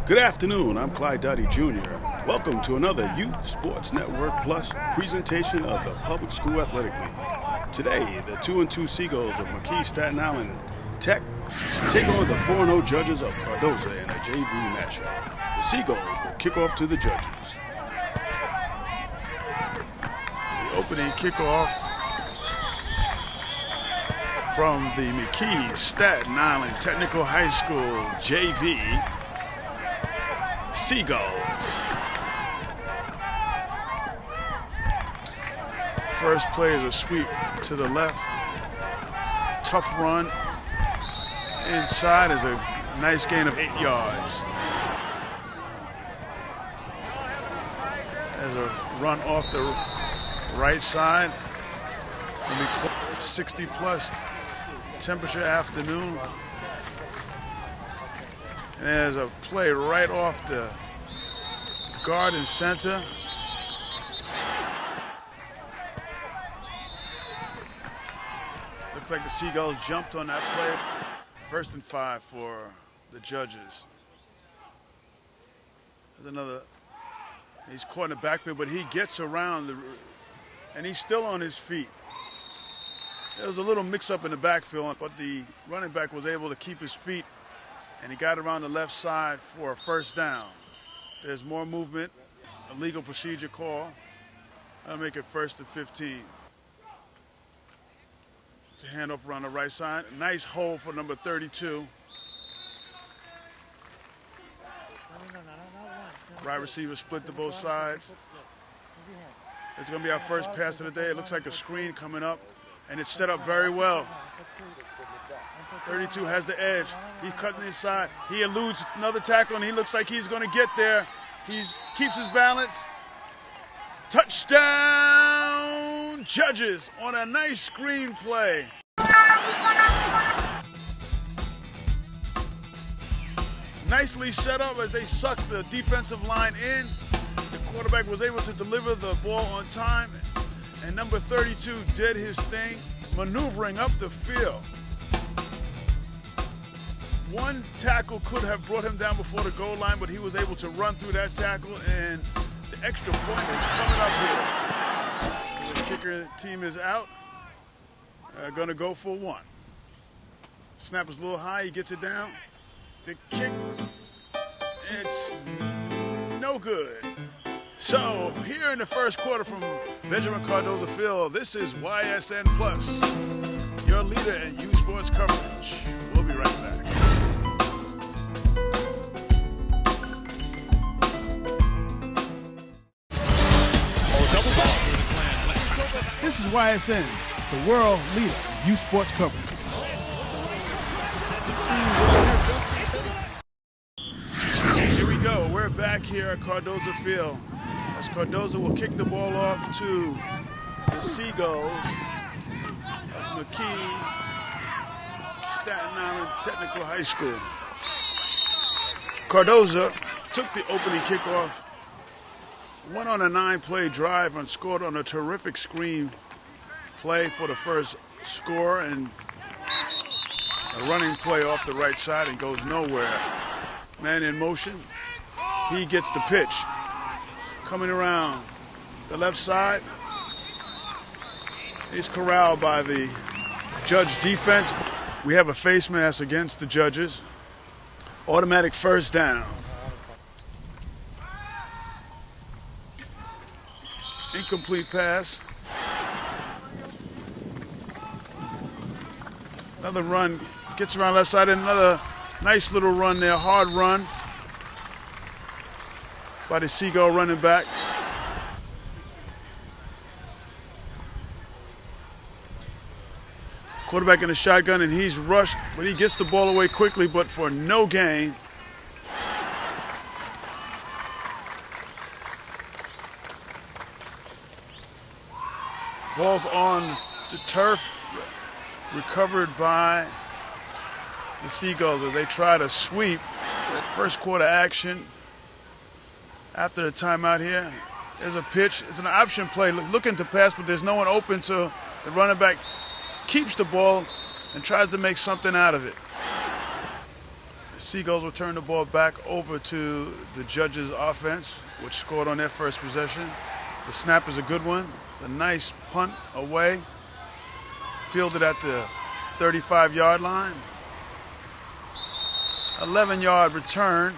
Good afternoon, I'm Clyde Dottie Jr. Welcome to another Youth Sports Network Plus presentation of the Public School Athletic League. Today, the 2-2 Seagulls of McKee, Staten Island Tech take on the 4-0 judges of Cardozo in a JV matchup. The Seagulls will kick off to the judges. The opening kickoff from the McKee, Staten Island Technical High School JV Seagulls. First play is a sweep to the left. Tough run. Inside is a nice gain of 8 yards. There's a run off the right side. 60 plus temperature afternoon. And there's a play right off the garden center. Looks like the Seagulls jumped on that play. 1st and 5 for the judges. There's another. He's caught in the backfield, but he gets around and he's still on his feet. There was a little mix-up in the backfield, but the running back was able to keep his feet, and he got around the left side for a 1st down. There's more movement, a legal procedure call. That'll make it 1st and 15. To hand off around the right side. Nice hole for number 32. Right receiver split to both sides. It's going to be our first pass of the day. It looks like a screen coming up, and it's set up very well. 32 has the edge. He's cutting inside. He eludes another tackle, and he looks like he's going to get there. He keeps his balance. Touchdown, judges, on a nice screen play. Nicely set up as they sucked the defensive line in. The quarterback was able to deliver the ball on time, and number 32 did his thing, maneuvering up the field. One tackle could have brought him down before the goal line, but he was able to run through that tackle, and the extra point is coming up here. The kicker team is out. Going to go for 1. Snap is a little high. He gets it down. The kick, it's no good. So here in the first quarter from Benjamin Cardozo Field, this is YSN Plus, your leader in youth sports coverage. We'll be right back. This is YSN, the world leader in youth sports coverage. Here we go. We're back here at Cardozo Field as Cardozo will kick the ball off to the Seagulls of McKee, Staten Island Technical High School. Cardozo took the opening kickoff, went on a 9-play drive and scored on a terrific screen play for the first score, and a running play off the right side and goes nowhere. Man in motion. He gets the pitch. Coming around the left side. He's corralled by the judge defense. We have a face mask against the judges. Automatic 1st down. Incomplete pass. Another run, gets around left side, and another nice little run there, hard run by the Seagull running back. Quarterback in the shotgun, and he's rushed, but he gets the ball away quickly, but for no gain. Ball's on the turf, recovered by the Seagulls as they try to sweep. First quarter action. After the timeout here, there's a pitch. It's an option play, looking to pass, but there's no one open, so the running back keeps the ball and tries to make something out of it. The Seagulls will turn the ball back over to the Judges' offense, which scored on their first possession. The snap is a good one. A nice punt away. Fielded at the 35-yard line. 11-yard return.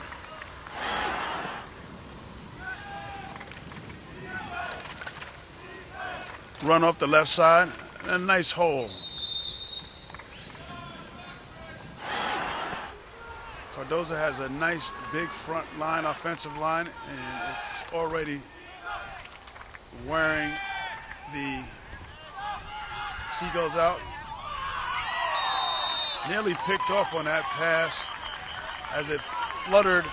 Run off the left side. A nice hole. Cardozo has a nice big front line, offensive line, and it's already wearing the Seagulls out. Nearly picked off on that pass as it fluttered.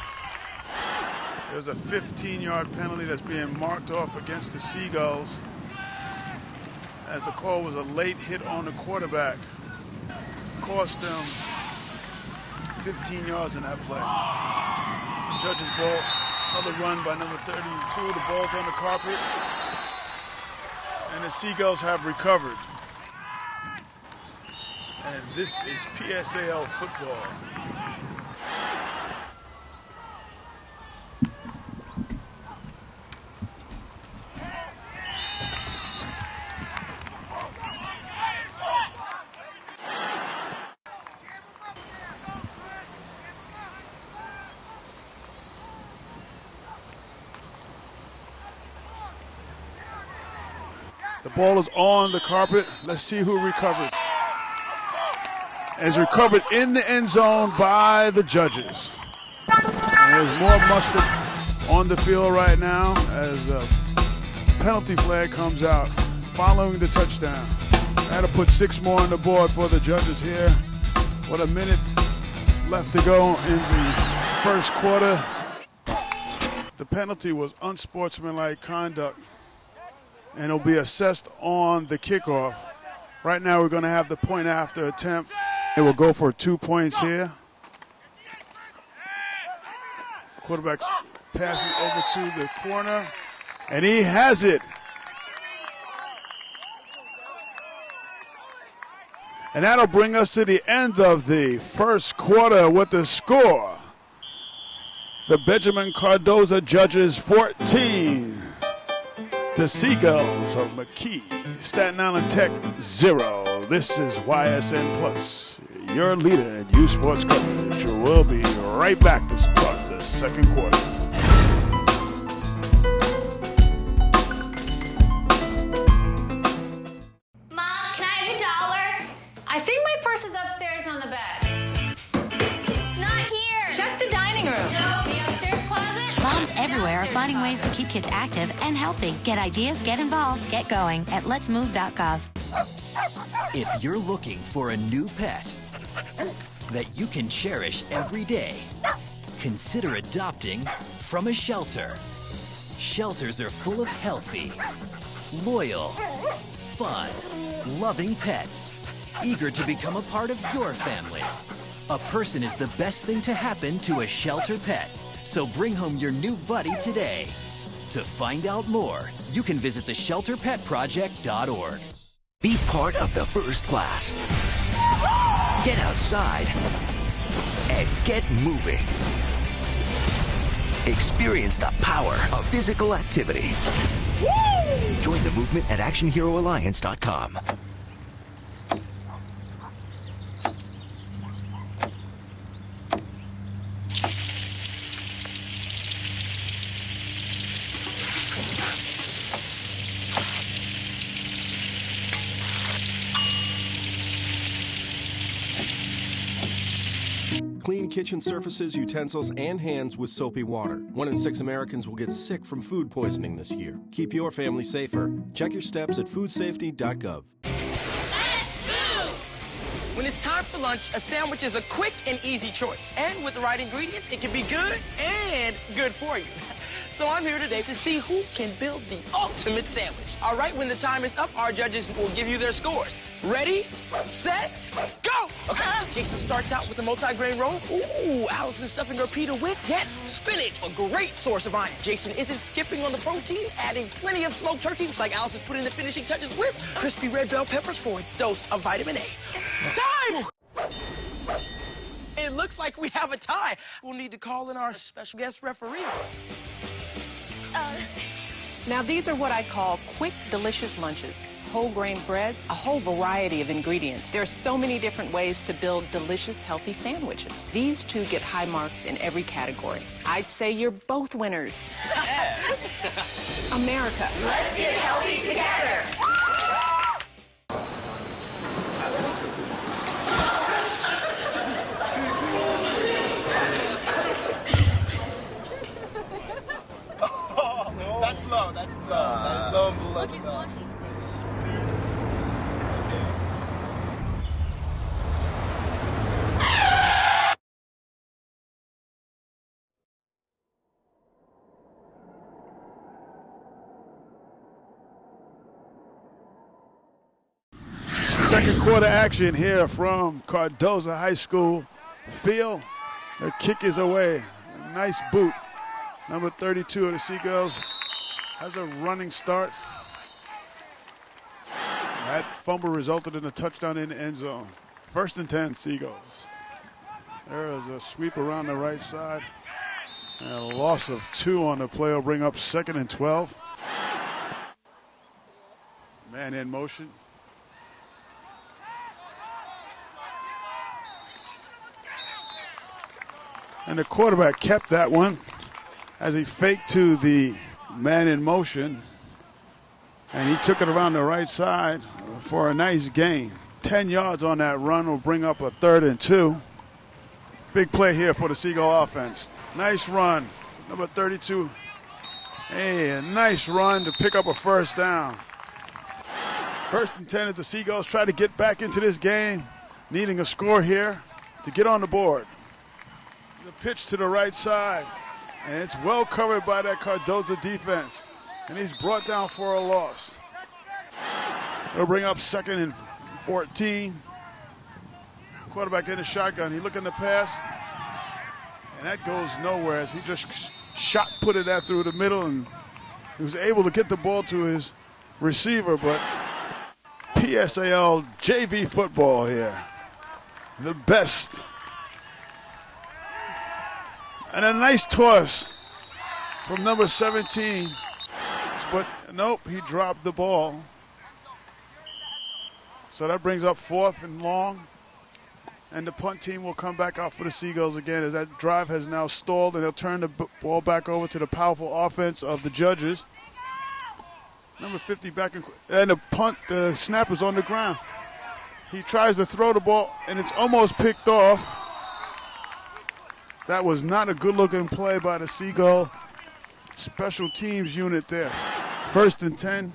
There's a 15-yard penalty that's being marked off against the Seagulls, as the call was a late hit on the quarterback. Cost them 15 yards in that play. Judges ball, another run by number 32. The ball's on the carpet, and the Seagulls have recovered. And this is PSAL football. The ball is on the carpet. Let's see who recovers. And it's recovered in the end zone by the Judges. And there's more mustard on the field right now as a penalty flag comes out following the touchdown. That'll put 6 more on the board for the Judges here. What a minute left to go in the first quarter. The penalty was unsportsmanlike conduct, and it'll be assessed on the kickoff. Right now we're going to have the point after attempt. It will go for 2 points here. Quarterback's passing over to the corner, and he has it. And that'll bring us to the end of the first quarter with the score. The Benjamin Cardozo Judges 14. The Seagulls of McKee, Staten Island Tech 0. This is YSN Plus, your leader in youth sports coverage. We'll be right back to start the second quarter. Mom, can I have $1? I think my purse is upstairs on the bed. It's not here. Check the dining room. No, the upstairs closet. Moms everywhere are finding ways to keep kids active and healthy. Get ideas, get involved, get going at letsmove.gov. If you're looking for a new pet that you can cherish every day, consider adopting from a shelter. Shelters are full of healthy, loyal, fun, loving pets, eager to become a part of your family. A person is the best thing to happen to a shelter pet, so bring home your new buddy today. To find out more, you can visit theshelterpetproject.org. Be part of the first class. Get outside and get moving. Experience the power of physical activity. Join the movement at ActionHeroAlliance.com. Clean kitchen surfaces, utensils, and hands with soapy water. 1 in 6 Americans will get sick from food poisoning this year. Keep your family safer. Check your steps at foodsafety.gov. Let's move! When it's time for lunch, a sandwich is a quick and easy choice. And with the right ingredients, it can be good and good for you. So I'm here today to see who can build the ultimate sandwich. All right, when the time is up, our judges will give you their scores. Ready, set, go! Okay, Jason starts out with a multi-grain roll. Ooh, Allison stuffing her pita with, yes, spinach, a great source of iron. Jason isn't skipping on the protein, adding plenty of smoked turkey, just like Allison's putting the finishing touches with crispy red bell peppers for a dose of vitamin A. Time! It looks looks like we have a tie. We'll need to call in our special guest referee. Now, these are what I call quick, delicious lunches. Whole grain breads, a whole variety of ingredients. There are so many different ways to build delicious, healthy sandwiches. These two get high marks in every category. I'd say you're both winners. America. Let's get healthy together. That's low. That's low. Look, he's blushing. Second quarter action here from Cardozo High School. Field, the kick is away. A nice boot. Number 32 of the Seagulls has a running start. That fumble resulted in a touchdown in the end zone. 1st and 10, Seagulls. There is a sweep around the right side. And a loss of 2 on the play will bring up 2nd and 12. Man in motion. And the quarterback kept that one as he faked to the man in motion. And he took it around the right side for a nice gain. 10 yards on that run will bring up a 3rd and 2. Big play here for the Seagull offense. Nice run. Number 32. Hey, a nice run to pick up a 1st down. 1st and 10 as the Seagulls try to get back into this game, needing a score here to get on the board. The pitch to the right side, and it's well covered by that Cardozo defense, and he's brought down for a loss. It'll bring up 2nd and 14. Quarterback in the shotgun. He looking to pass, and that goes nowhere as he just shot putted that through the middle, and he was able to get the ball to his receiver, but PSAL JV football here. The best. And a nice toss from number 17. But nope, he dropped the ball. So that brings up 4th and long. And the punt team will come back out for the Seagulls again as that drive has now stalled, and they'll turn the ball back over to the powerful offense of the Judges. Number 50 back in, and the punt, the snap is on the ground. He tries to throw the ball, and it's almost picked off. That was not a good-looking play by the Seagull special teams unit there. 1st and 10.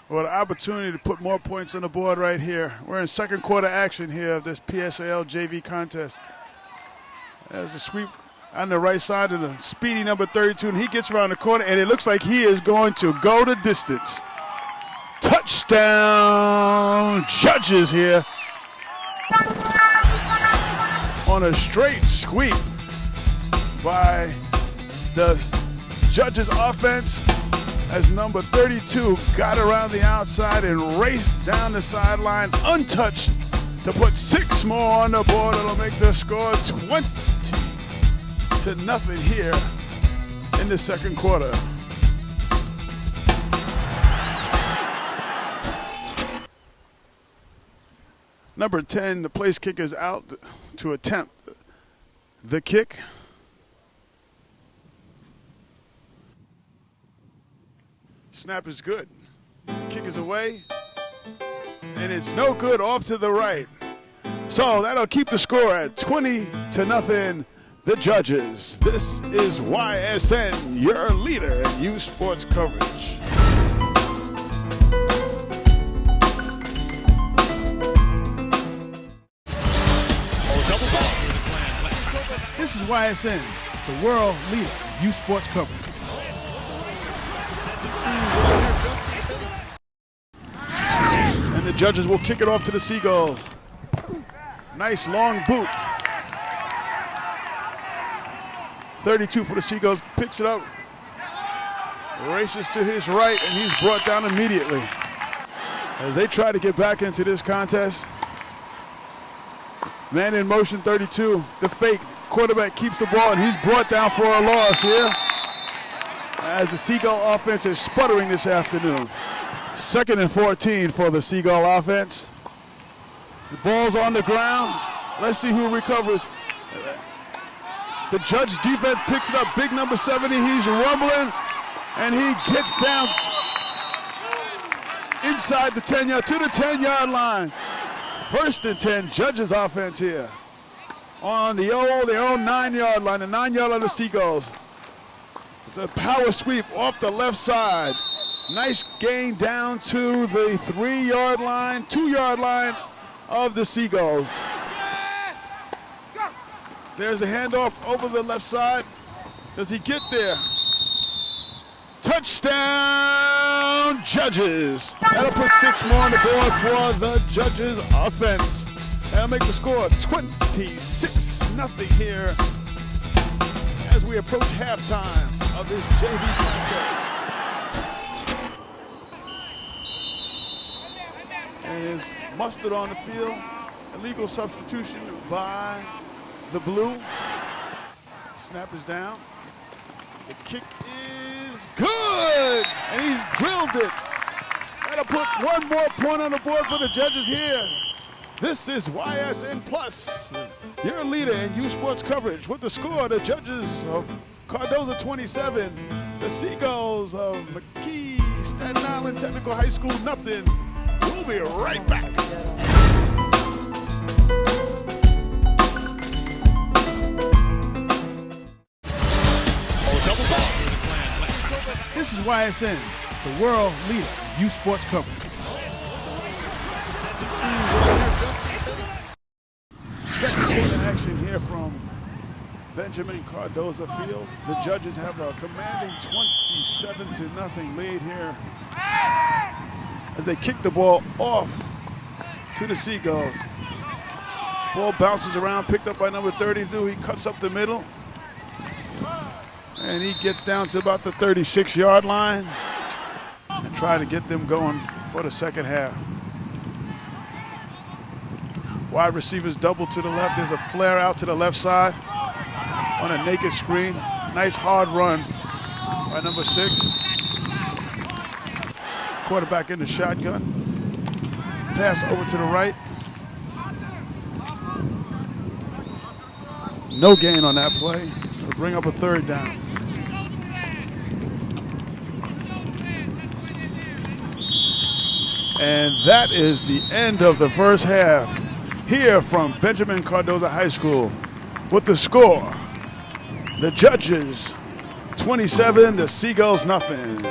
Well, the opportunity to put more points on the board right here. We're in second quarter action here of this PSAL JV contest. There's a sweep on the right side of the speedy number 32, and he gets around the corner, and it looks like he is going to go the distance. Touchdown, Judges here. On a straight sweep by the Judges offense as number 32 got around the outside and raced down the sideline untouched to put 6 more on the board. It'll make the score 20-0 here in the second quarter. Number 10, the place kicker is out to attempt the kick. Snap is good. The kick is away. And it's no good, off to the right. So that'll keep the score at 20-0, the Judges. This is YSN, your leader in youth sports coverage. This is YSN, the world leader in youth sports coverage. And the Judges will kick it off to the Seagulls. Nice long boot. 32 for the Seagulls, picks it up, races to his right, and he's brought down immediately. As they try to get back into this contest, Man in motion 32, the fake. Quarterback keeps the ball, and he's brought down for a loss here as the Seagull offense is sputtering this afternoon. 2nd and 14 for the Seagull offense. The ball's on the ground. Let's see who recovers. The Judge defense picks it up. Big number 70, he's rumbling, and he gets down inside the 10-yard, to the 10-yard line. 1st and 10, Judge's offense here. On their own 9-yard line, the 9-yard line of the Seagulls. It's a power sweep off the left side. Nice gain down to the 3-yard line, 2-yard line of the Seagulls. There's the handoff over the left side. Does he get there? Touchdown, Judges. That'll put 6 more on the board for the Judges offense. That'll make the score 26-0 here as we approach halftime of this JV contest. And is Mustard on the field. Illegal substitution by the Blue. Snap is down. The kick is good, and he's drilled it. That'll put 1 more point on the board for the Judges here. This is YSN Plus, your leader in U Sports coverage. With the score, the Judges of Cardozo 27, the Seagulls of McKee, Staten Island Technical High School, nothing. We'll be right back. This is YSN, the world leader in U Sports coverage. Second quarter action here from Benjamin Cardozo Field. The Judges have a commanding 27-0 lead here as they kick the ball off to the Seagulls. Ball bounces around, picked up by number 32. He cuts up the middle, and he gets down to about the 36-yard line and try to get them going for the second half. Wide receivers double to the left. There's a flare out to the left side on a naked screen. Nice hard run by number 6. Quarterback in the shotgun. Pass over to the right. No gain on that play. It'll bring up a 3rd down. And that is the end of the first half here from Benjamin Cardozo High School. With the score, the Judges 27, the Seagulls nothing.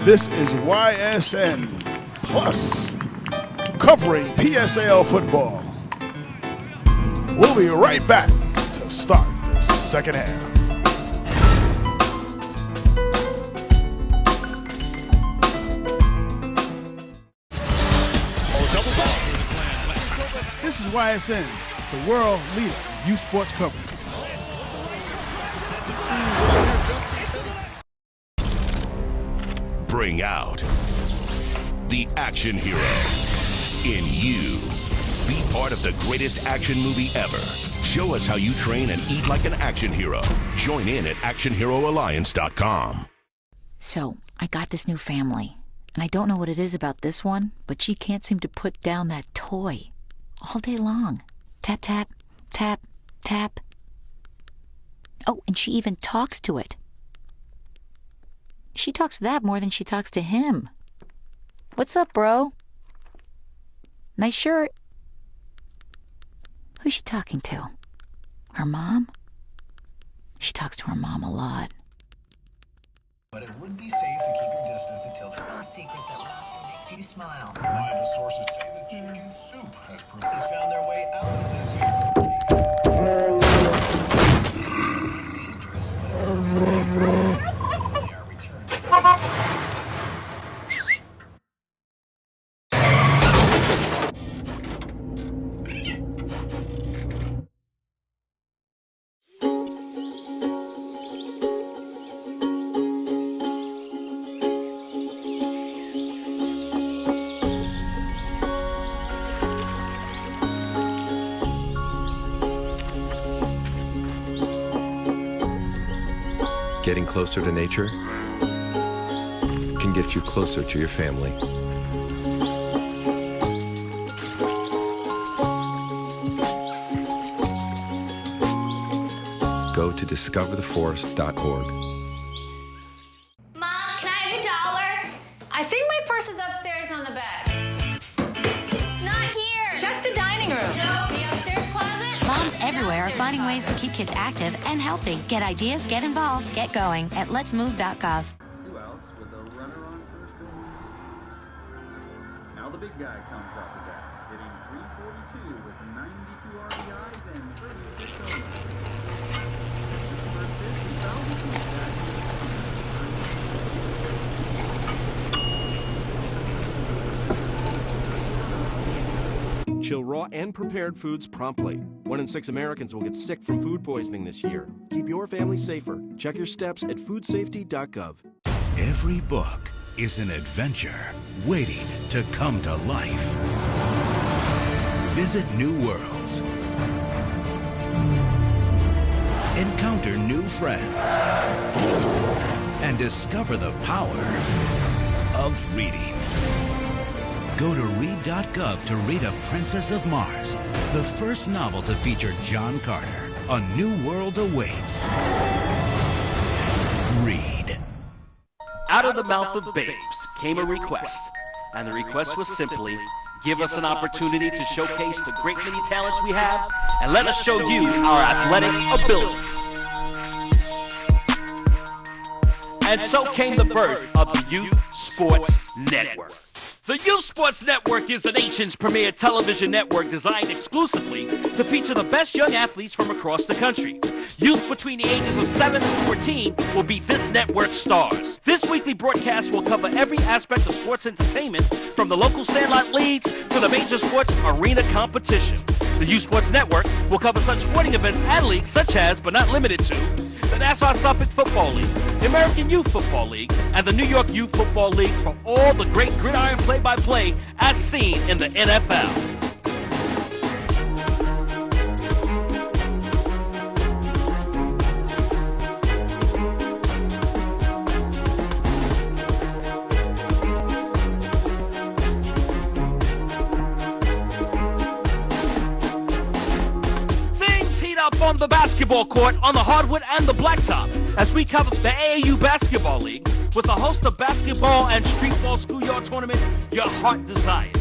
This is YSN Plus, covering PSAL football. We'll be right back to start the second half. This is YSN, the world leader in U Sports coverage. Bring out the action hero in you. Be part of the greatest action movie ever. Show us how you train and eat like an action hero. Join in at actionheroalliance.com. So, I got this new family, and I don't know what it is about this one, but she can't seem to put down that toy all day long. Tap, tap, tap, tap. Oh, and she even talks to it. She talks to that more than she talks to him. What's up, bro? Nice shirt. Who's she talking to? Her mom? She talks to her mom a lot. But it would be safe to keep your distance until the secret that makes you smile. Reliable sources say that chicken soup has found their way out of this year. Dangerous, but they are returned. Getting closer to nature can get you closer to your family. Go to discovertheforest.org. Mom, can I have $1? I think my purse is upstairs on the bed. It's not here. Check the dining room. No. The upstairs closet? Moms everywhere are finding ways to keep kids active and healthy. Get ideas, get involved, get going at letsmove.gov. 2 outs with a runner on first base. Now the big guy comes up to bat, hitting .342 with 92 RBIs and 36 home runs. Chill raw and prepared foods promptly. 1 in 6 Americans will get sick from food poisoning this year. Keep your family safer. Check your steps at foodsafety.gov. Every book is an adventure waiting to come to life. Visit new worlds. Encounter new friends. And discover the power of reading. Go to read.gov to read A Princess of Mars, the first novel to feature John Carter. A new world awaits. Read. Out of the mouth of babes came a request, and the request was simply, give us an opportunity to showcase the great many talents we have, and let us show you our athletic ability. And so came the birth of the Youth Sports Network. The Youth Sports Network is the nation's premier television network designed exclusively to feature the best young athletes from across the country. Youth between the ages of 7 and 14 will be this network's stars. This weekly broadcast will cover every aspect of sports entertainment, from the local sandlot leagues to the major sports arena competition. The Youth Sports Network will cover such sporting events and leagues such as, but not limited to, the Nassau-Suffolk Football League, the American Youth Football League, and the New York Youth Football League for all the great gridiron play-by-play as seen in the NFL. On the basketball court, on the hardwood and the blacktop, as we cover the AAU Basketball League with a host of basketball and streetball schoolyard tournaments your heart desires.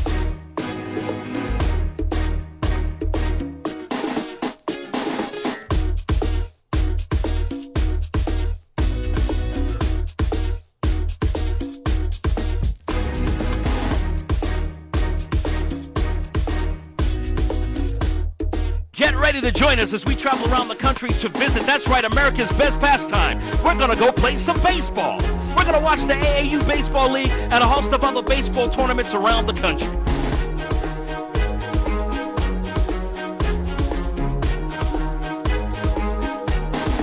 Get ready to join us as we travel around the country to visit, that's right, America's best pastime. We're going to go play some baseball. We're going to watch the AAU Baseball League and a host of other baseball tournaments around the country.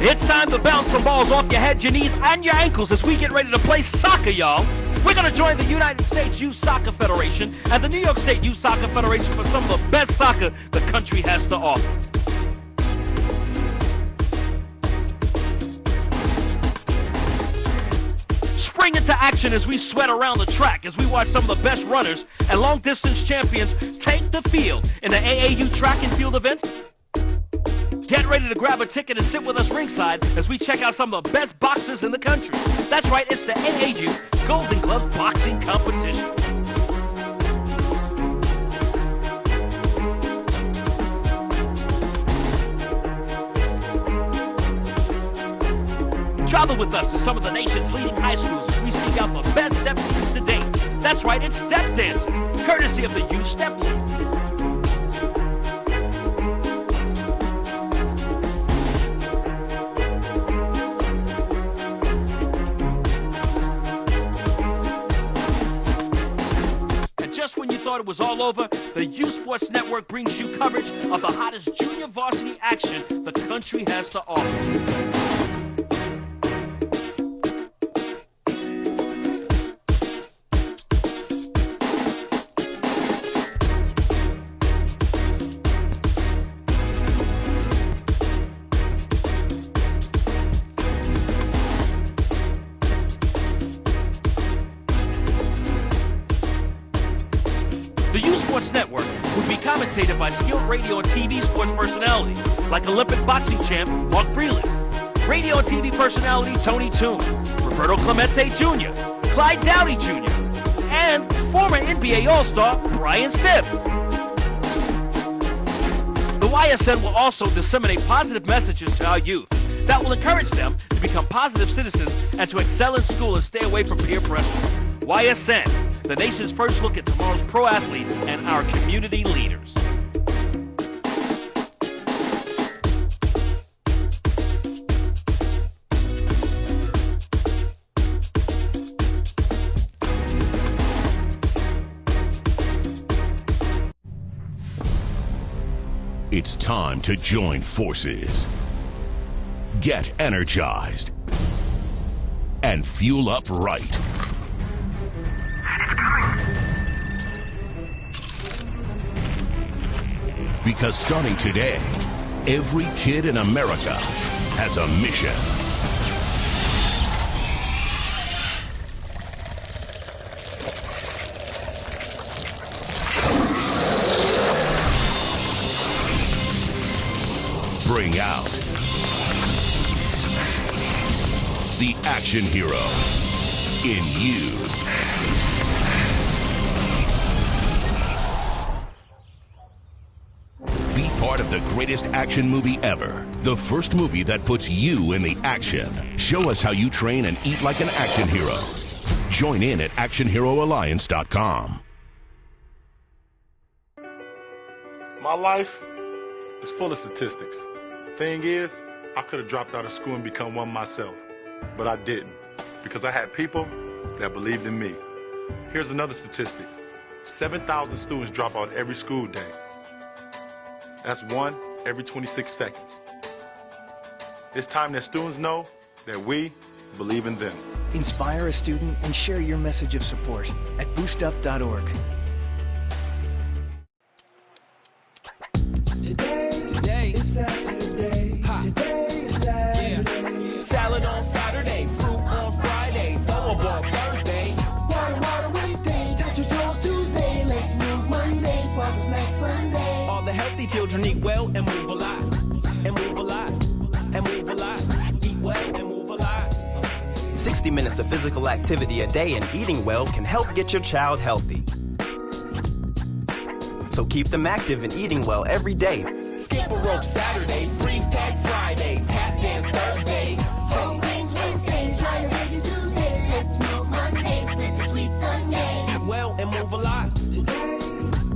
It's time to bounce some balls off your head, your knees, and your ankles as we get ready to play soccer, y'all. We're going to join the United States Youth Soccer Federation and the New York State Youth Soccer Federation for some of the best soccer the country has to offer. Spring into action as we sweat around the track, as we watch some of the best runners and long-distance champions take the field in the AAU track and field event. Get ready to grab a ticket and sit with us ringside as we check out some of the best boxers in the country. That's right, it's the AAU Golden Glove Boxing Competition. Travel with us to some of the nation's leading high schools as we seek out the best step teams to date. That's right, it's step dancing, courtesy of the Youth Step League. Just when you thought it was all over, the Youth Sports Network brings you coverage of the hottest junior varsity action the country has to offer. commentated by skilled radio and TV sports personalities like Olympic boxing champ Mark Breland, radio and TV personality Tony Toon, Roberto Clemente Jr., Clyde Dowdy Jr., and former NBA All-Star Brian Stipp. The YSN will also disseminate positive messages to our youth that will encourage them to become positive citizens and to excel in school and stay away from peer pressure. YSN, the nation's first look at tomorrow's pro athletes and our community leaders. It's time to join forces. Get energized and fuel up right. Because starting today, every kid in America has a mission. Bring out the action hero in you. Be part of the greatest action movie ever. The first movie that puts you in the action. Show us how you train and eat like an action hero. Join in at actionheroalliance.com. My life is full of statistics. Thing is, I could have dropped out of school and become one myself, but I didn't because I had people that believed in me. Here's another statistic. 7,000 students drop out every school day. That's one every 26 seconds. It's time that students know that we believe in them. Inspire a student and share your message of support at boostup.org. Today is Saturday. Today is Saturday. Yeah. Salad on Saturday, fruit on Friday, throw a ball Thursday. Water Wednesday, touch your toes Tuesday. Let's move Monday, swap snacks Sunday. All the healthy children eat well and move a lot. And move a lot. And move a lot. Eat well and move a lot. 60 minutes of physical activity a day and eating well can help get your child healthy. So keep them active and eating well every day. Skip a rope Saturday, freeze tag Friday, tap dance Thursday. Whole grains Wednesday, try a veggie Tuesday. Let's move Monday, split the sweet Sunday. Eat well and move a lot. Today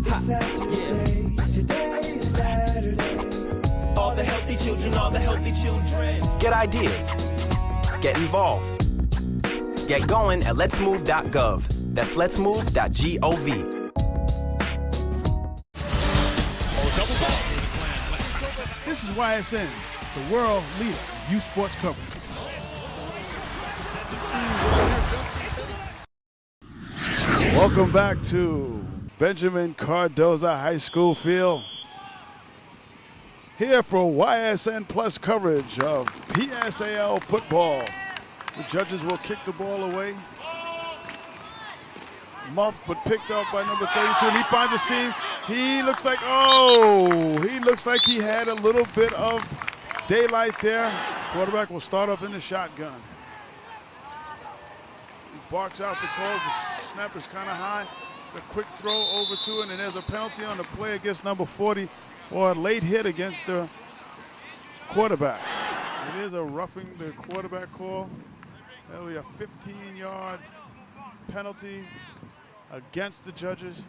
is Saturday. Yeah. Today is Saturday. All the healthy children, all the healthy children. Get ideas. Get involved. Get going at letsmove.gov. That's letsmove.gov. This is YSN, the world leader in youth sports coverage. Welcome back to Benjamin Cardozo High School Field. Here for YSN Plus coverage of PSAL football. The judges will kick the ball away. Muffed but picked up by number 32, and he finds a seam. He looks like, he looks like he had a little bit of daylight there. Quarterback will start up in the shotgun. He barks out the calls. The snap is kind of high. It's a quick throw over to it, and there's a penalty on the play against number 40 for a late hit against the quarterback. It is a roughing the quarterback call. That'll be a 15-yard penalty against the judges.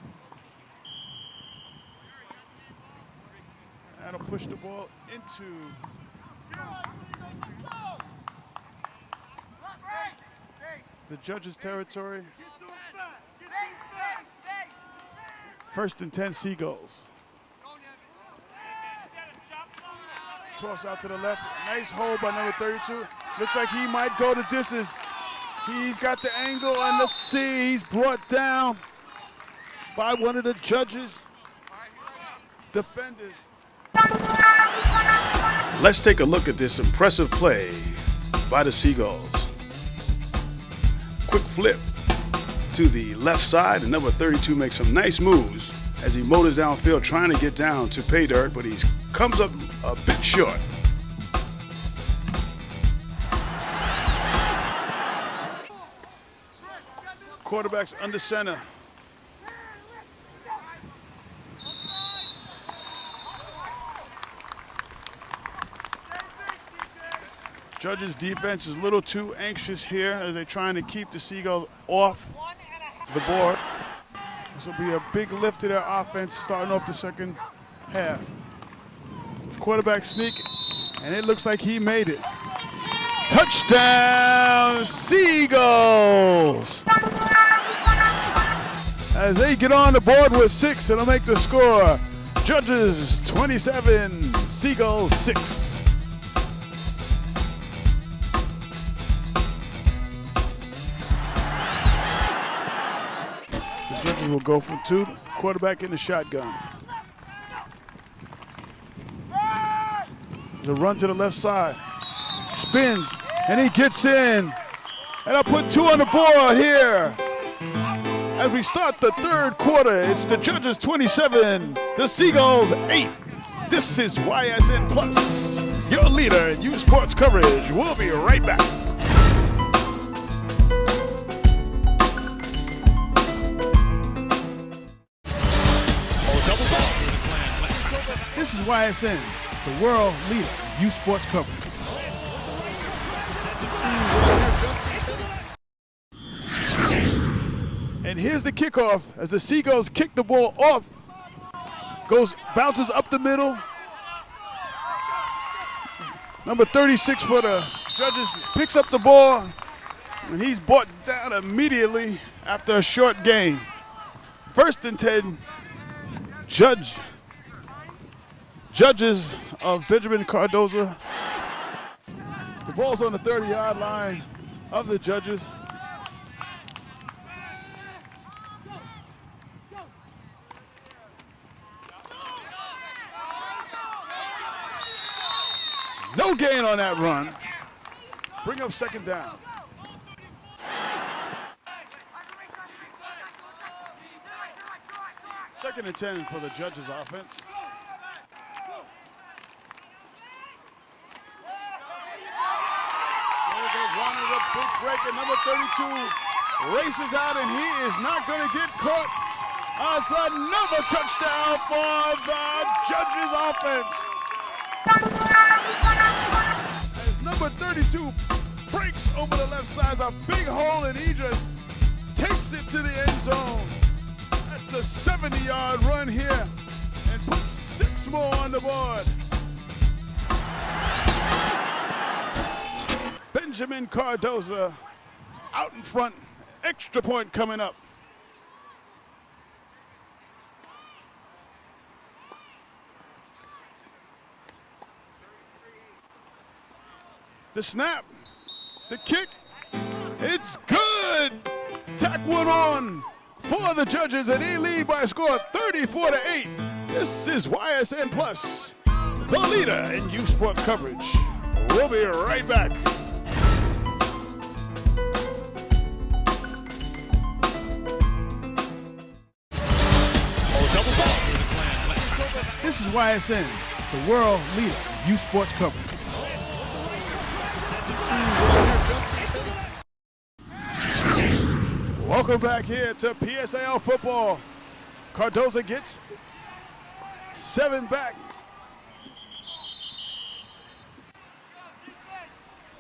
That'll push the ball into the judges' territory. 1st and 10 Seagulls. Toss out to the left. Nice hold by number 32. Looks like he might go the distance. He's got the angle, and let's see, he's brought down by one of the judges' defenders. Let's take a look at this impressive play by the Seagulls. Quick flip to the left side, and number 32 makes some nice moves as he motors downfield trying to get down to pay dirt, but he comes up a bit short. Quarterback's under center. Judges' defense is a little too anxious here as they're trying to keep the Seagulls off the board. This will be a big lift to their offense starting off the second half. Quarterback sneak, and it looks like he made it. Touchdown, Seagulls! As they get on the board with 6, it'll make the score. Judges 27, Seagulls 6. The Judges will go for 2. Quarterback in the shotgun. There's a run to the left side. Spins, and he gets in. And I'll put 2 on the board here. As we start the third quarter, it's the Judges 27, the Seagulls 8. This is YSN Plus, your leader in youth sports coverage. We'll be right back. This is YSN, the world leader in youth sports coverage. And here's the kickoff as the Seagulls kick the ball off. Bounces up the middle. Number 36 for the Judges picks up the ball, and he's brought down immediately after a short gain. 1st and 10, Judges of Benjamin Cardozo. The ball's on the 30-yard line of the Judges. No gain on that run. Bring up 2nd down. Second and 10 for the Judges offense. There's a run of the big break, and number 32 races out, and he is not going to get caught. That's another touchdown for the Judges offense. As number 32 breaks over the left side, a big hole, and he just takes it to the end zone. That's a 70-yard run here and puts 6 more on the board. Benjamin Cardozo out in front, extra point coming up. The snap, the kick, it's good. Tack one on for the Judges, and they lead by a score of 34-8. This is YSN Plus, the leader in youth sports coverage. We'll be right back. This is YSN, the world leader in youth sports coverage. Welcome back here to PSAL football. Cardozo gets 7 back.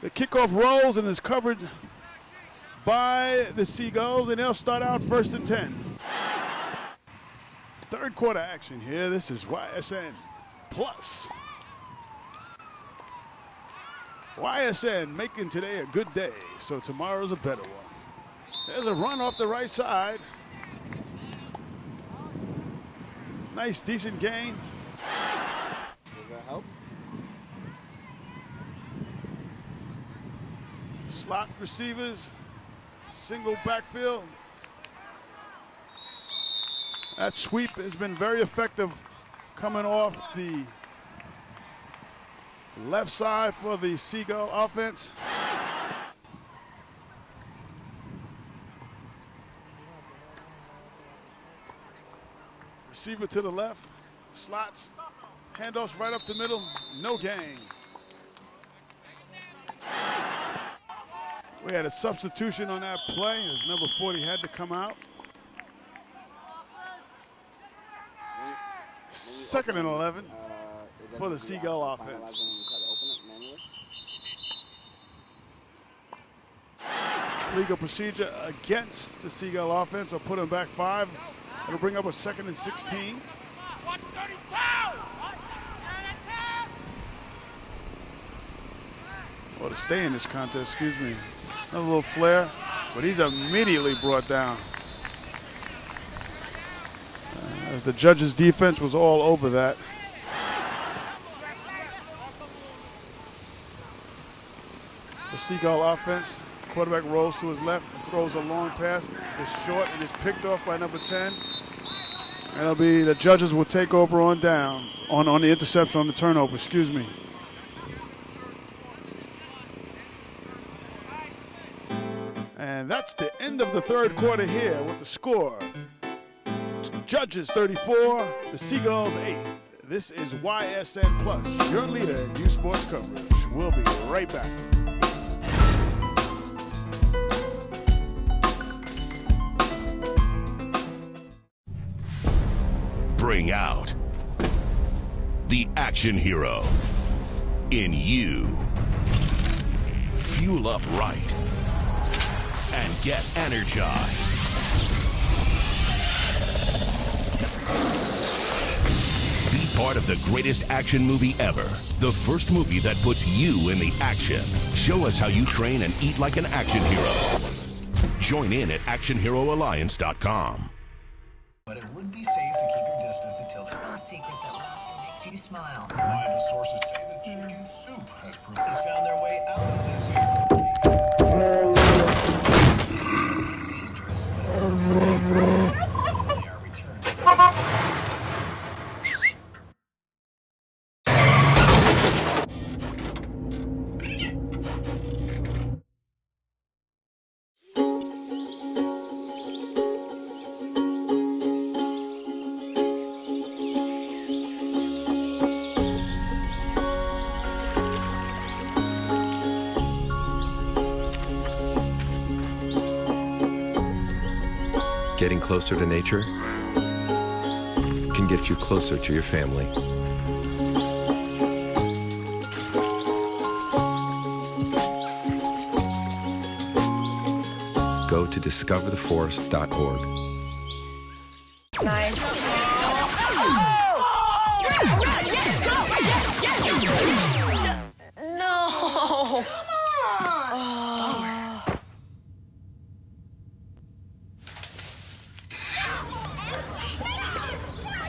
The kickoff rolls and is covered by the Seagulls, and they'll start out 1st and 10. Third quarter action here. This is YSN Plus. YSN making today a good day, so tomorrow's a better one. There's a run off the right side. Nice, decent gain. Does that help? Slot receivers, single backfield. That sweep has been very effective coming off the left side for the Seagull offense. Receiver to the left, slots, handoffs right up the middle, no gain. We had a substitution on that play as number 40 had to come out. 2nd and 11 for the Seagull offense. Legal procedure against the Seagull offense. I'll put them back 5. It'll bring up a 2nd and 16. Well, to stay in this contest, excuse me. Another little flare, but he's immediately brought down. As the judges' defense was all over that. The Seagull offense, quarterback rolls to his left and throws a long pass. It's short and is picked off by number 10. And it'll be the judges will take over on down, on the interception, on the turnover, excuse me. And that's the end of the 3rd quarter here with the score. Judges 34, the Seagulls 8. This is YSN Plus, your leader in youth sports coverage. We'll be right back. Bring out the action hero in you. Fuel up right and get energized. Be part of the greatest action movie ever. The first movie that puts you in the action. Show us how you train and eat like an action hero. Join in at actionheroalliance.com. But it would be safe to keep your distance until there's no secret that laughter makes you smile. Reliable sources say that chicken soup has found their way out of this year's Getting closer to nature can get you closer to your family. Go to discovertheforest.org. Nice. No.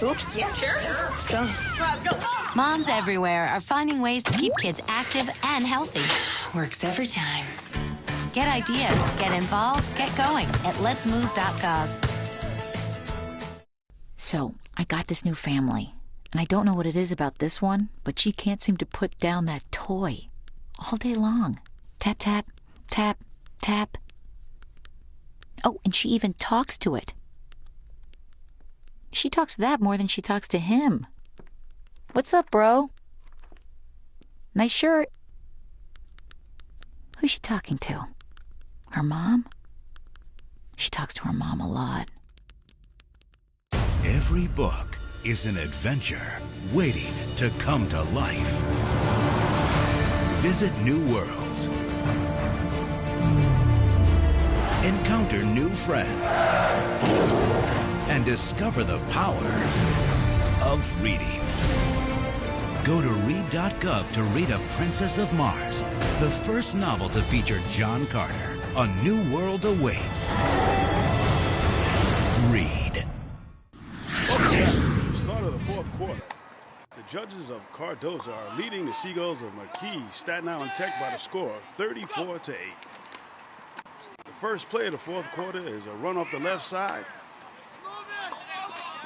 Oops. Yeah, sure. Strong. Moms everywhere are finding ways to keep kids active and healthy. Works every time. Get ideas, get involved, get going at letsmove.gov. So, I got this new family, and I don't know what it is about this one, but she can't seem to put down that toy all day long. Tap, tap, tap, tap. Oh, and she even talks to it. She talks to that more than she talks to him. What's up, bro? Nice shirt. Who's she talking to? Her mom? She talks to her mom a lot. Every book is an adventure waiting to come to life. Visit new worlds. Encounter new friends. And discover the power of reading. Go to read.gov to read A Princess of Mars, the first novel to feature John Carter. A new world awaits. Read. Welcome back to the start of the 4th quarter. The judges of Cardozo are leading the Seagulls of McKee, Staten Island Tech by the score of 34-8. The first play of the 4th quarter is a run off the left side.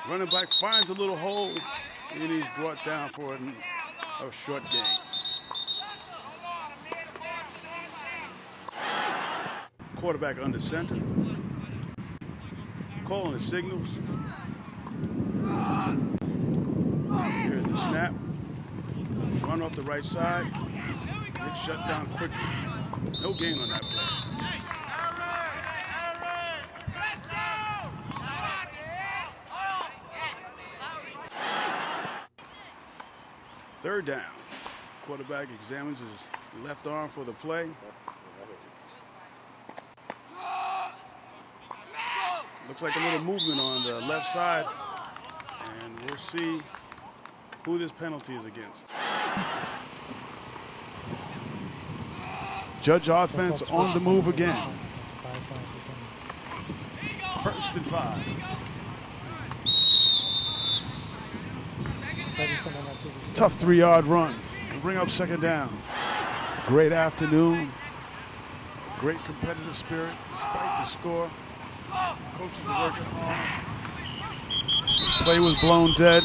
Running back finds a little hole, and he's brought down for a short gain. Quarterback under center. Calling the signals. Here's the snap. Run off the right side. It's shut down quickly. No gain on that play. Third down. Quarterback examines his left arm for the play. Looks like a little movement on the left side. And we'll see who this penalty is against. Judge offense on the move again. 1st and 5. Tough 3-yard run. We'll bring up 2nd down. Great afternoon. Great competitive spirit despite the score. Coaches are working hard. The play was blown dead.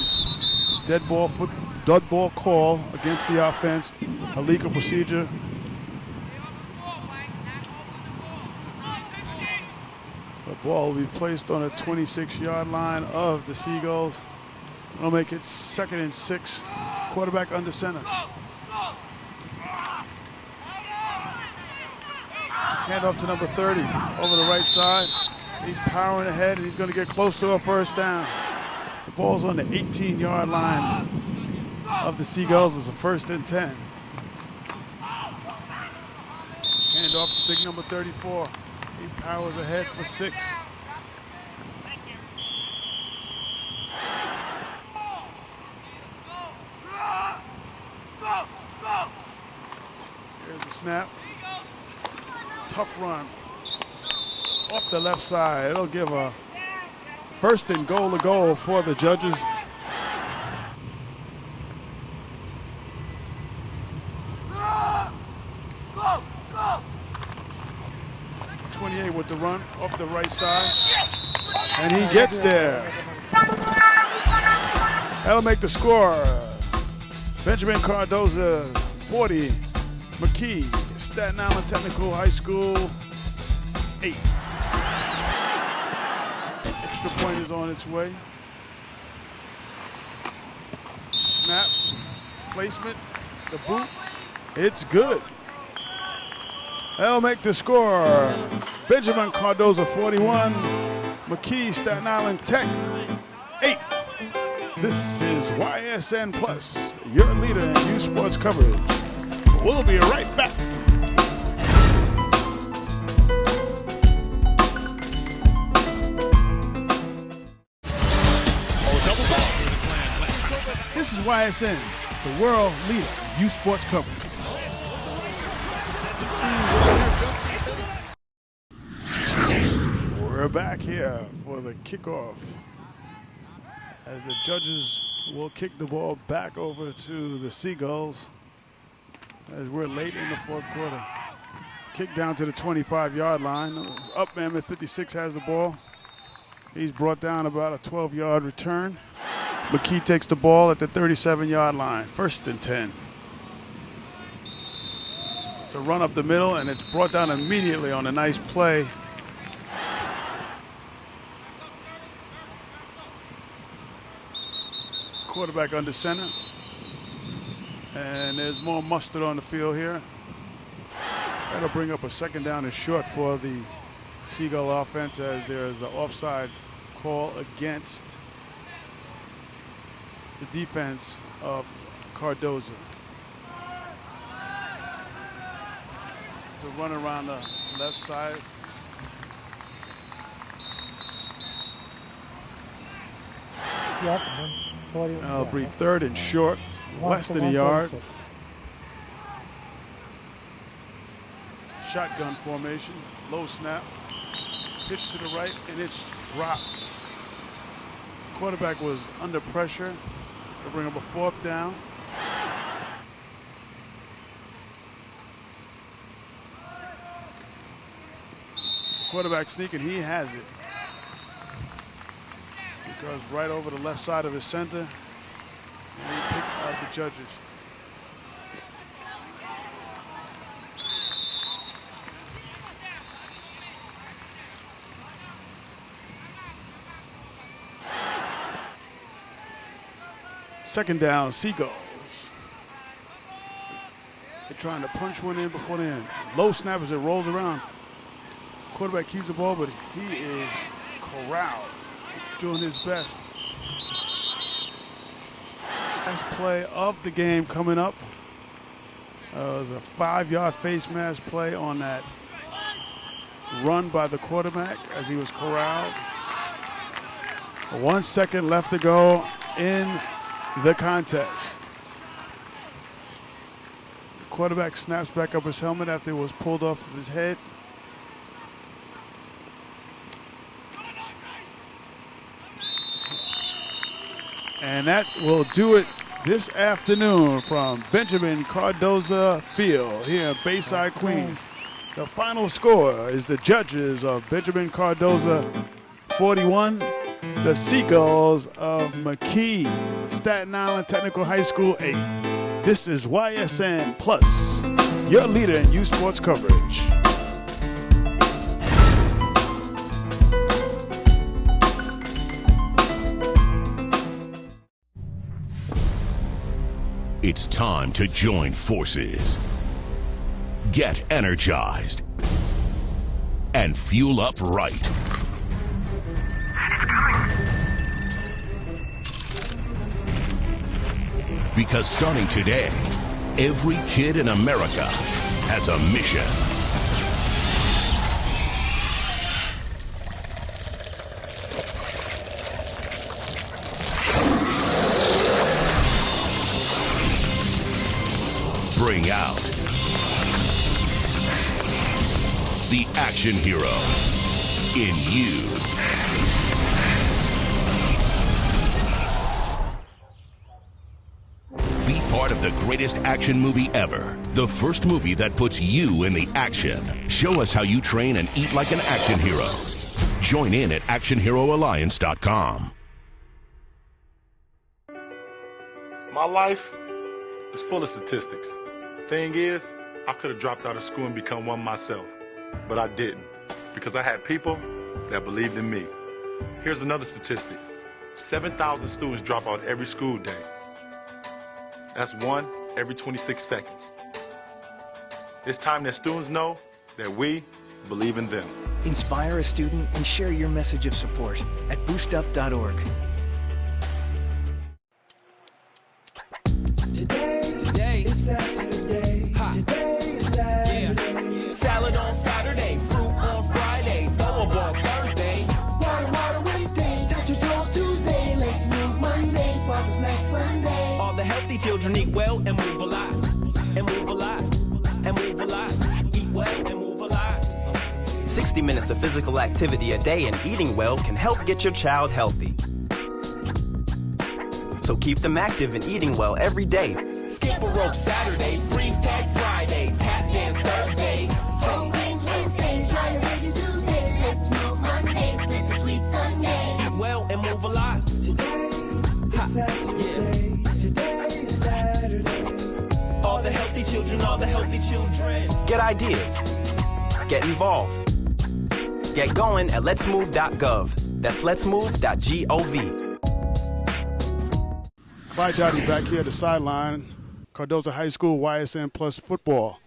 Dead ball call against the offense. A legal procedure. The ball will be placed on a 26-yard line of the Seagulls. It'll make it 2nd and 6. Quarterback under center. Handoff to number 30 over the right side. He's powering ahead and he's going to get close to a 1st down. The ball's on the 18-yard line of the Seagulls. It's a 1st and 10. Handoff to big number 34. He powers ahead for 6. Here's the snap. Tough run. Off the left side. It'll give a 1st and goal to go for the Judges. With the run off the right side, and he gets there. That'll make the score. Benjamin Cardozo, 40. McKee, Staten Island Technical High School, 8. Extra point is on its way. Snap, placement, the boot. It's good. That'll make the score. Benjamin Cardozo, 41. McKee, Staten Island Tech, 8. This is YSN Plus, your leader in youth sports coverage. We'll be right back. This is YSN, the world leader in youth sports coverage. We're back here for the kickoff as the Judges will kick the ball back over to the Seagulls as we're late in the 4th quarter. Kick down to the 25-yard line. Up man at 56 has the ball. He's brought down about a 12-yard return. McKee takes the ball at the 37-yard line. 1st and 10. It's a run up the middle, and it's brought down immediately on a nice play. Quarterback under center. And there's more mustard on the field here. That'll bring up a 2nd down and short for the Seagull offense as there's an offside call against the defense of Cardozo. So run around the left side. That'll be 3rd and short, less than a yard. Shotgun formation, low snap, pitch to the right, and it's dropped. The quarterback was under pressure. They'll bring up a 4th down. Quarterback sneaking, he has it. He goes right over the left side of his center, and he picked out the Judges. Second down, Seagulls. They're trying to punch one in before the end. Low snap as it rolls around. Quarterback keeps the ball, but he is corralled, doing his best. Last play of the game coming up. It was a 5-yard face mask play on that run by the quarterback as he was corralled. 1 second left to go in the contest. The quarterback snaps back up his helmet after it was pulled off of his head. And that will do it this afternoon from Benjamin Cardozo Field here in Bayside, Queens. The final score is the Judges of Benjamin Cardozo 41, the Seagulls of McKee, Staten Island Technical High School 8. This is YSN Plus, your leader in youth sports coverage. It's time to join forces. Get energized and fuel up right. Because starting today, every kid in America has a mission. Bring out the action hero in you. Be part of the greatest action movie ever. The first movie that puts you in the action. Show us how you train and eat like an action hero. Join in at actionheroalliance.com. My life is full of statistics. Thing is, I could have dropped out of school and become one myself, but I didn't because I had people that believed in me. Here's another statistic. 7,000 students drop out every school day. That's one every 26 seconds. It's time that students know that we believe in them. Inspire a student and share your message of support at boostup.org. Today is Saturday. Today is Saturday. Yeah. Salad on Saturday, fruit on Friday, throw a ball Thursday. Water Wednesday, touch your toes Tuesday. Let's move Monday, sparkle snack Sunday. All the healthy children eat well and move a lot. And move a lot. And move a lot. Eat well and move a lot. 60 minutes of physical activity a day and eating well can help get your child healthy. So keep them active and eating well every day. Skip a rope Saturday, freeze tag Friday, tap dance Thursday. Whole grains Wednesday, try your veggie Tuesday. Let's move Monday, split the sweet Sunday. Eat well and move a lot. Today is Saturday. Today is Saturday. All the healthy children, all the healthy children. Get ideas. Get involved. Get going at letsmove.gov. That's letsmove.gov. Clyde Dowdy back here at the sideline. Cardozo High School YSN Plus football.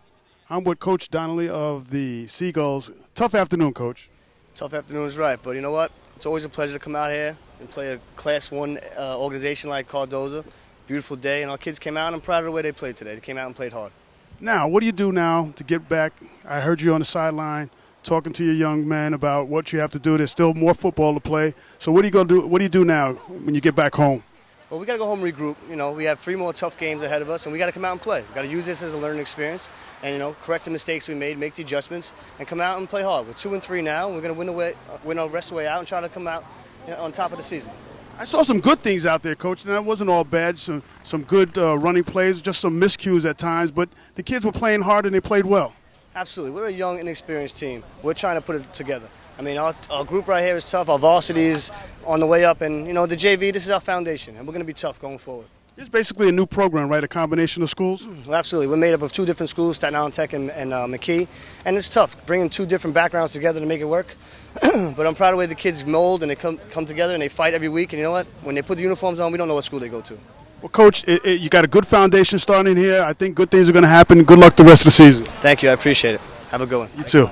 I'm with Coach Donnelly of the Seagulls. Tough afternoon, Coach. Tough afternoon is right, but you know what? It's always a pleasure to come out here and play a Class 1 organization like Cardozo. Beautiful day, and our kids came out, and I'm proud of the way they played today. They came out and played hard. Now, what do you do now to get back? I heard you on the sideline talking to your young men about what you have to do. There's still more football to play. So what are you going to do? What do you do now when you get back home? Well, we got to go home and regroup. You know, we have 3 more tough games ahead of us, and we got to come out and play. We got to use this as a learning experience and, you know, correct the mistakes we made, make the adjustments, and come out and play hard. We're 2-3 now, and we're going to win our rest of the way out and try to come out, you know, on top of the season. I saw some good things out there, Coach, and that wasn't all bad. Some good running plays, just some miscues at times, but the kids were playing hard and they played well. Absolutely. We're a young, inexperienced team. We're trying to put it together. I mean, our group right here is tough. Our varsity is on the way up, and, you know, the JV, this is our foundation, and we're going to be tough going forward. It's basically a new program, right? A combination of schools? Well, absolutely. We're made up of 2 different schools, Staten Island Tech and McKee, and it's tough bringing 2 different backgrounds together to make it work. But I'm proud of the way the kids mold and they come together and they fight every week, and you know what? When they put the uniforms on, we don't know what school they go to. Well, Coach, you got a good foundation starting here. I think good things are going to happen. Good luck the rest of the season. Thank you. I appreciate it. Have a good one. You too.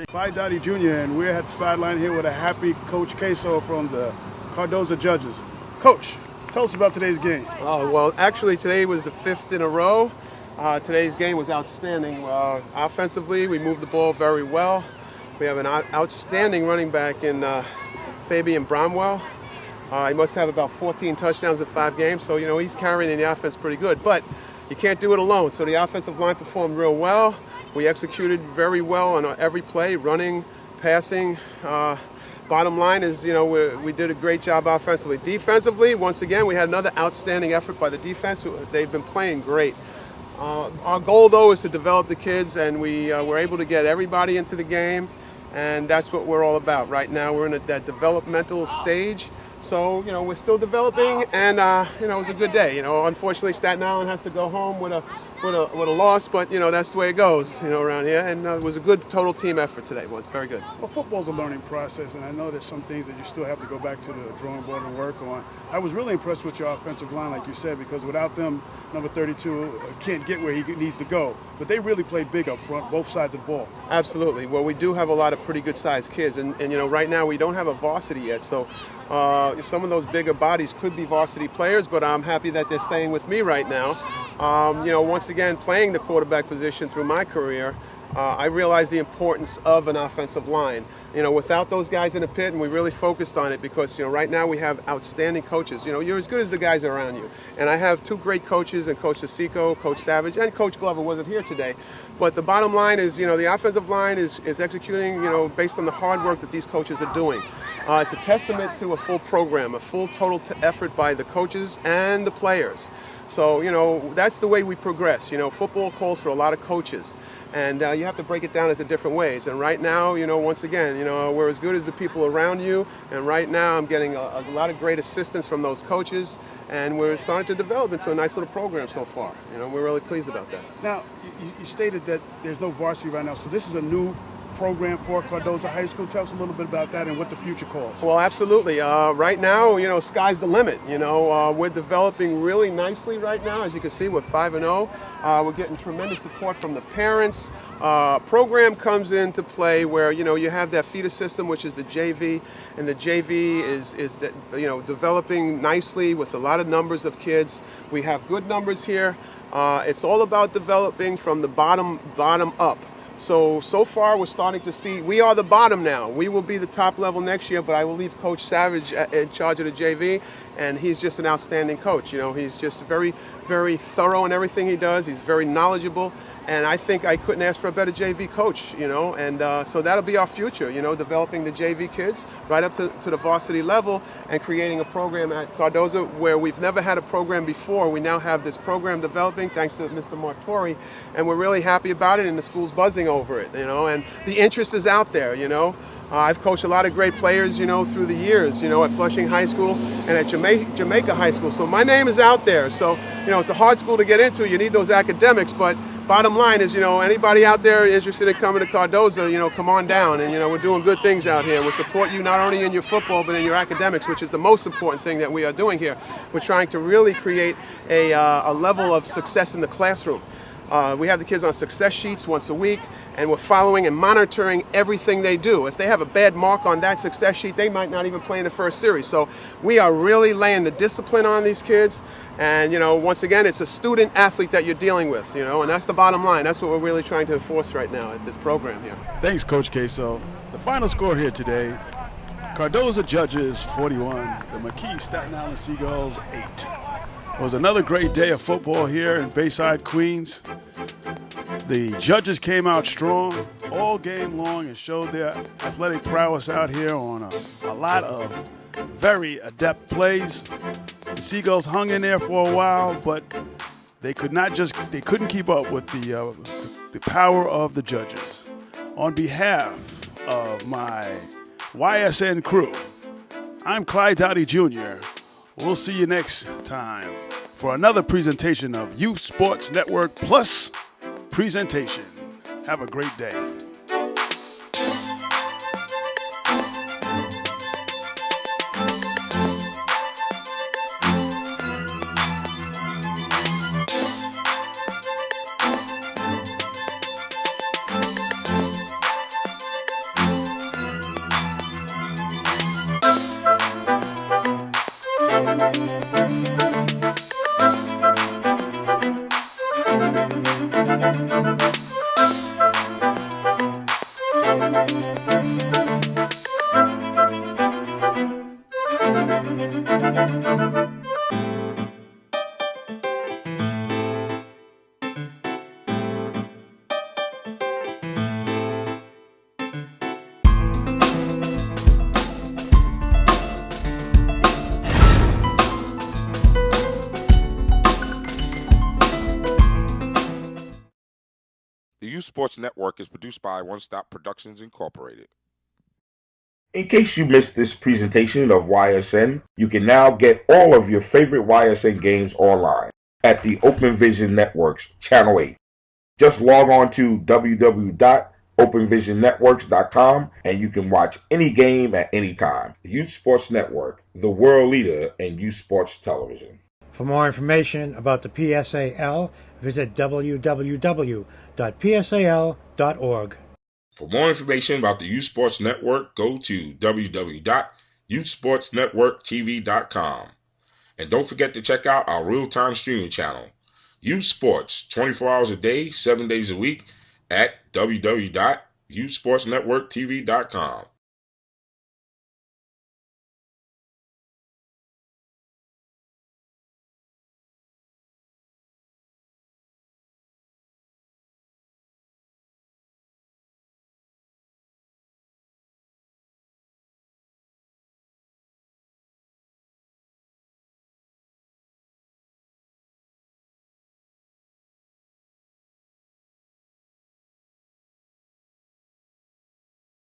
Clyde Dottie Jr., and we're at the sideline here with a happy Coach Queso from the Cardozo Judges. Coach, tell us about today's game. Oh, well, actually, today was the 5th in a row. Today's game was outstanding. Offensively, we moved the ball very well. We have an outstanding running back in Fabian Bromwell. He must have about 14 touchdowns in 5 games, so, he's carrying the offense pretty good. But you can't do it alone, so the offensive line performed real well. We executed very well on every play, running, passing. Bottom line is, we did a great job offensively. Defensively, once again, we had another outstanding effort by the defense. They've been playing great. Our goal, though, is to develop the kids, and we were able to get everybody into the game, and that's what we're all about. Right now, we're in that developmental stage. So, we're still developing, and, it was a good day. Unfortunately, Staten Island has to go home with a loss, but, that's the way it goes, around here. And it was a good total team effort today. It was very good. Well, football's a learning process, and I know there's some things that you still have to go back to the drawing board and work on. I was really impressed with your offensive line, like you said, because without them, number 32 can't get where he needs to go. But they really played big up front, both sides of the ball. Absolutely. Well, we do have a lot of pretty good-sized kids, and right now we don't have a varsity yet, so some of those bigger bodies could be varsity players, but I'm happy that they're staying with me right now. Once again, playing the quarterback position through my career, I realized the importance of an offensive line. Without those guys in the pit, and we really focused on it because, right now we have outstanding coaches. You're as good as the guys around you. And I have 2 great coaches, and Coach Asico, Coach Savage, and Coach Glover wasn't here today. But the bottom line is, the offensive line is executing, based on the hard work that these coaches are doing. It's a testament to a full program, a full total effort by the coaches and the players. So, that's the way we progress. Football calls for a lot of coaches. And you have to break it down into different ways. And right now, once again, we're as good as the people around you. And right now, I'm getting a lot of great assistance from those coaches. And we're starting to develop into a nice little program so far. We're really pleased about that. Now, you stated that there's no varsity right now. So this is a new program for Cardozo High School. Tell us a little bit about that and what the future calls. Well, absolutely. Right now, sky's the limit. We're developing really nicely right now. As you can see, we're 5-0. We're getting tremendous support from the parents. Program comes into play where, you have that feeder system, which is the JV, and the JV is developing nicely with a lot of numbers of kids. We have good numbers here. It's all about developing from the bottom up. So far we're starting to see, we are the bottom now. We will be the top level next year, but I will leave Coach Savage in charge of the JV, and he's just an outstanding coach. He's just very, very thorough in everything he does. He's very knowledgeable, and I think I couldn't ask for a better JV coach, and so that'll be our future, developing the JV kids right up to the varsity level and creating a program at Cardozo where we've never had a program before. We now have this program developing thanks to Mr. Martori, and we're really happy about it, and the school's buzzing over it, and the interest is out there, I've coached a lot of great players, through the years, at Flushing High School and at Jamaica High School. So my name is out there. So, it's a hard school to get into. You need those academics, but bottom line is, anybody out there interested in coming to Cardozo, come on down. And, we're doing good things out here. We'll support you not only in your football, but in your academics, which is the most important thing that we are doing here. We're trying to really create a level of success in the classroom. We have the kids on success sheets once a week, and we're following and monitoring everything they do. If they have a bad mark on that success sheet, they might not even play in the first series. So we are really laying the discipline on these kids. And, once again, it's a student athlete that you're dealing with, and that's the bottom line. That's what we're really trying to enforce right now at this program here. Thanks, Coach Queso. The final score here today, Cardozo Judges 41, the McKee Staten Island Seagulls 8. It was another great day of football here in Bayside, Queens. The judges came out strong all game long and showed their athletic prowess out here on a lot of very adept plays. The Seagulls hung in there for a while, but they couldn't keep up with the power of the judges. On behalf of my YSN crew, I'm Clyde Dottie Jr. We'll see you next time for another presentation of Youth Sports Network Plus presentation. Have a great day. The Youth Sports Network is produced by One Stop Productions Incorporated. In case you missed this presentation of YSN, you can now get all of your favorite YSN games online at the Open Vision Network's Channel 8. Just log on to www.openvisionnetworks.com and you can watch any game at any time. The Youth Sports Network, the world leader in youth sports television. For more information about the PSAL, visit www.psal.org. For more information about the Youth Sports Network, go to www.youthsportsnetworktv.com. And don't forget to check out our real-time streaming channel, Youth Sports, 24 hours a day, 7 days a week, at www.youthsportsnetworktv.com.